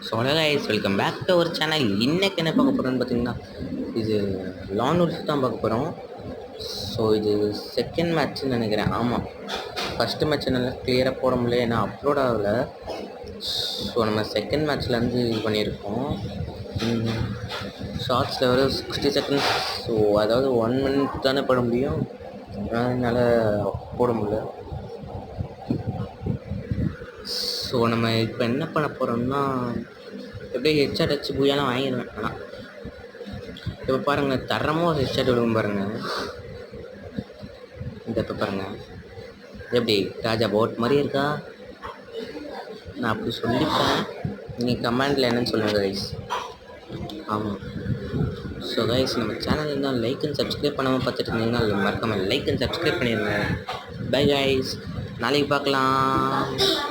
So hello guys, welcome back to our channel. இன்றைக்கி என்ன பார்க்க போகிறோன்னு பார்த்தீங்கன்னா, இது லான் உல்ஃப் தான் பார்க்க போகிறோம். ஸோ இது செகண்ட் மேட்ச்னு நினைக்கிறேன். ஆமாம், ஃபஸ்ட்டு மேட்ச் நல்லா கிளியராக போட முடியல, ஏன்னா அப்லோட் ஆகலை. ஸோ நம்ம செகண்ட் மேட்ச்லேருந்து இது பண்ணியிருக்கோம். ஷார்ட்ஸில் வர 60 செகண்ட்ஸ், ஸோ அதாவது 1 மினிட் தானே போட முடியும், அதனால் போட முடியல. ஸோ நம்ம இப்போ என்ன பண்ண போகிறோம்னா, எப்படியே ஹெட்ஷாட் வச்சு பூயாலாம் வாங்கிடுவேன். ஆனால் இப்போ பாருங்கள், தரமாக ஒரு ஹெட்ஷாட் விடுவோம் பாருங்கள். இந்த இப்போ பாருங்கள், எப்படி ராஜா போட் மாதிரி இருக்கா? நான் அப்படி சொல்லிப்பேன், நீங்கள் கமெண்டில் என்னன்னு சொல்லுங்கள் கைஸ். ஆமாம். ஸோ கைஸ், நம்ம சேனல் இருந்தால் லைக் அண்ட் சப்ஸ்கிரைப் பண்ணாமல் பார்த்துட்டு இருந்தீங்கன்னா மறக்காமல் லைக் அண்ட் சப்ஸ்கிரைப் பண்ணிடுங்க. பை கைஸ், நாளைக்கு பார்க்கலாம்.